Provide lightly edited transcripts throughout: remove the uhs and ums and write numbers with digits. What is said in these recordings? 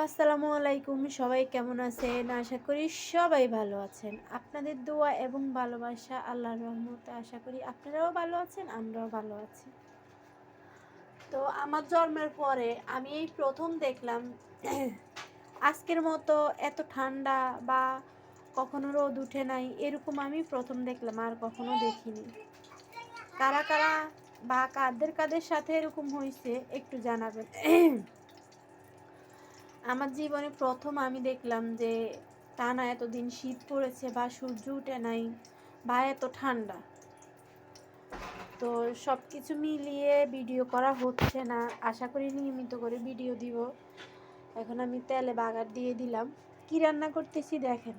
আসসালামু আলাইকুম। সবাই কেমন আছেন? আশা করি সবাই ভালো আছেন। আপনাদের দোয়া এবং ভালোবাসা আল্লাহর রহমতে আশা করি আপনারাও ভালো আছেন, আমরাও ভালো আছি। তো আমার জন্মের পরে আমি এই প্রথম দেখলাম আজকের মতো এত ঠান্ডা বা কখনো রোদ উঠে নাই, এরকম আমি প্রথম দেখলাম, আর কখনো দেখিনি। কারা কারা বা কাদের কাদের সাথে এরকম হয়েছে একটু জানাবেন। আমার জীবনে প্রথম আমি দেখলাম যে টানা এতদিন শীত পড়েছে বা সূর্য উঠে নাই বা এত ঠান্ডা। তো সব কিছু মিলিয়ে ভিডিও করা হচ্ছে না, আশা করি নিয়মিত করে ভিডিও দিব। এখন আমি তেলে বাগার দিয়ে দিলাম। কি রান্না করতেছি দেখেন।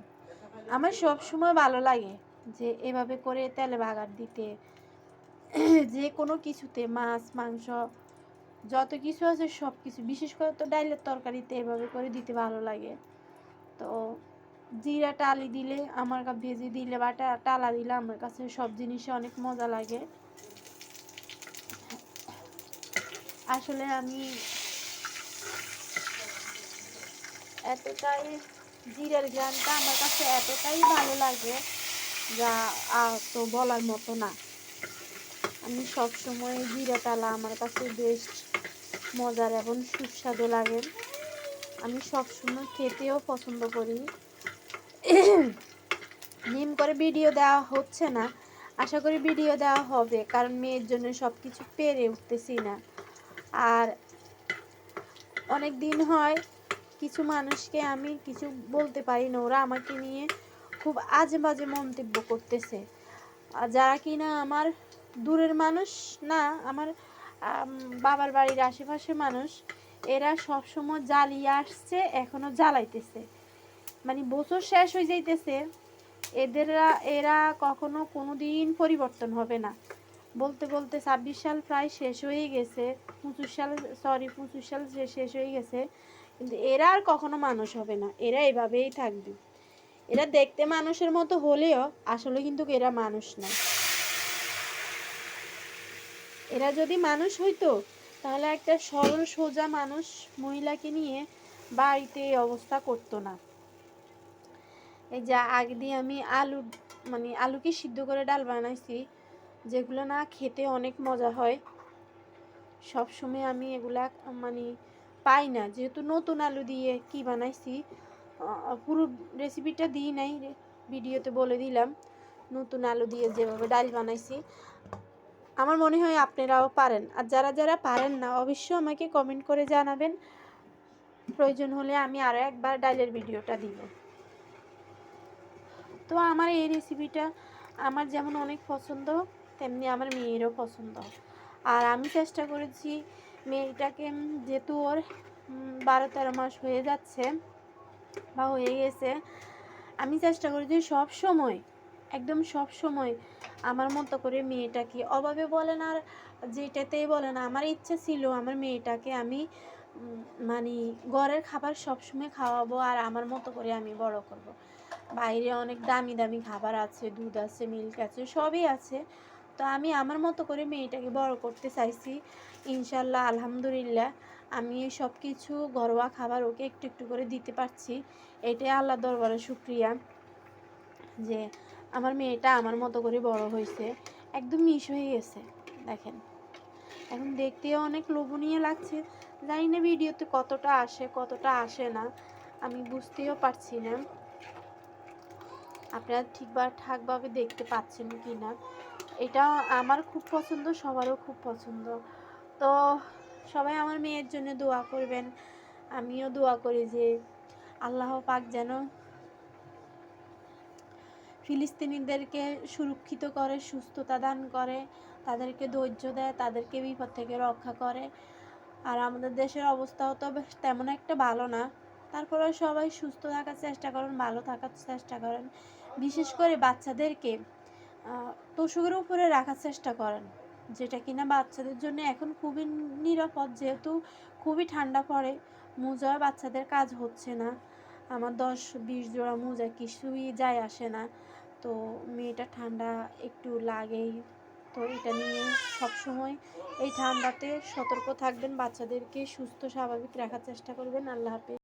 আমার সব সময় ভালো লাগে যে এভাবে করে তেলে বাগার দিতে, যে কোনো কিছুতে মাছ মাংস যত কিছু আছে সব কিছু, বিশেষ করে তো ডাইলের তরকারিতে এভাবে করে দিতে ভালো লাগে। তো জিরা টালি দিলে আমার কাছে, ভেজে দিলে বা টালা দিলে আমার কাছে সব জিনিসে অনেক মজা লাগে। আসলে আমি এতটাই জিরার গানটা আমার কাছে এতটাই ভালো লাগে যা তো বলার মতো না। আমি সবসময় জিরা টালা আমার কাছে বেশ মজার এবং সুস্বাদু লাগে। আমি সবসময় খেতেও পছন্দ করি। নিম করে ভিডিও দেওয়া হচ্ছে না, আশা করি ভিডিও দেওয়া হবে, কারণ মেয়ের জন্য সব কিছু পেরে উঠতেছি না। আর অনেক দিন হয় কিছু মানুষকে আমি কিছু বলতে পারি না, ওরা আমাকে নিয়ে খুব আজে বাজে মন্তব্য করতেছে। যারা কিনা আমার দূরের মানুষ না, আমার বাবার বাড়ির আশেপাশের মানুষ, এরা সবসময় জ্বালিয়ে আসছে, এখনো জ্বালাইতেছে। মানে বছর শেষ হয়ে যাইতেছে, এরা কখনো কোনো দিন পরিবর্তন হবে না। বলতে বলতে 26 সাল প্রায় শেষ হয়ে গেছে, 25 সাল শেষ হয়ে গেছে, কিন্তু এরা আর কখনো মানুষ হবে না, এরা এভাবেই থাকবে। এরা দেখতে মানুষের মতো হলেও আসলে কিন্তু এরা মানুষ না। এরা যদি মানুষ হইতো তাহলে একটা সরল সোজা মানুষ মহিলাকে নিয়ে বাড়িতে এই অবস্থা করতো না। এই যে আগে দিয়ে আমি আলুকে সিদ্ধ করে ডাল বানাইছি, যেগুলো না খেতে অনেক মজা হয়। সবসময় আমি এগুলা পাই না, যেহেতু নতুন আলু দিয়ে কি বানাইছি, পুরো রেসিপিটা দিই নাই, ভিডিওতে বলে দিলাম। নতুন আলু দিয়ে যেভাবে ডাল বানাইছি, আমার মনে হয় আপনারাও পারেন। আর যারা যারা পারেন না অবশ্যই আমাকে কমেন্ট করে জানাবেন, প্রয়োজন হলে আমি আরও একবার ডালের ভিডিওটা দিব। তো আমার এই রেসিপিটা আমার যেমন অনেক পছন্দ, তেমনি আমার মেয়েরও পছন্দ। আর আমি চেষ্টা করেছি মেয়েটাকে, যেহেতু ওর 12-13 মাস হয়ে যাচ্ছে বা হয়ে গেছে, আমি চেষ্টা করেছি সব সময়, একদম সব সময় আমার মতো করে মেয়েটাকে, অভাবে বলেন আর যেটাতেই বলেন, আমার ইচ্ছে ছিল আমার মেয়েটাকে আমি ঘরের খাবার সবসময় খাওয়াবো আর আমার মতো করে আমি বড় করব। বাইরে অনেক দামি দামি খাবার আছে, দুধ আছে, মিল্ক আছে, সবই আছে। তো আমি আমার মতো করে মেয়েটাকে বড় করতে চাইছি। ইনশাল্লাহ আলহামদুলিল্লাহ আমি সব কিছু ঘরোয়া খাবার ওকে একটু একটু করে দিতে পারছি। এটাই আল্লাহ দরবারে শুকরিয়া যে আমার মেয়েটা আমার মতো করে বড় হয়েছে, একদম মিশ হয়ে গেছে। দেখেন এখন দেখতেও অনেক লোভনীয় লাগছে। জানি না ভিডিওতে কতটা আসে কতটা আসে না, আমি বুঝতেও পারছি না আপনারা ঠাকভাবে দেখতে পাচ্ছেন কি না। এটা আমার খুব পছন্দ, সবারও খুব পছন্দ। তো সবাই আমার মেয়ের জন্য দোয়া করবেন, আমিও দোয়া করি যে আল্লাহ পাক যেন ফিলিস্তিনিদেরকে সুরক্ষিত করে, সুস্থতা দান করে, তাদেরকে ধৈর্য দেয়, তাদেরকে বিপদ থেকে রক্ষা করে। আর আমাদের দেশের অবস্থাও তো তেমন একটা ভালো না, তারপরে সবাই সুস্থ থাকার চেষ্টা করেন, ভালো থাকার চেষ্টা করেন। বিশেষ করে বাচ্চাদেরকে তোষকের উপরে রাখার চেষ্টা করেন, যেটা কিনা বাচ্চাদের জন্য এখন খুবই নিরাপদ, যেহেতু খুবই ঠান্ডা পড়ে। মোজা বাচ্চাদের কাজ হচ্ছে না, আমার 10-20 জোড়া মোজা কিছুই যায় আসে না। তো মেয়েটা ঠান্ডা একটু লাগেই, তো এটা নিয়ে সবসময় এই ঠান্ডাতে সতর্ক থাকবেন, বাচ্চাদেরকে সুস্থ স্বাভাবিক রাখার চেষ্টা করবেন। আল্লাহ হাফেজ।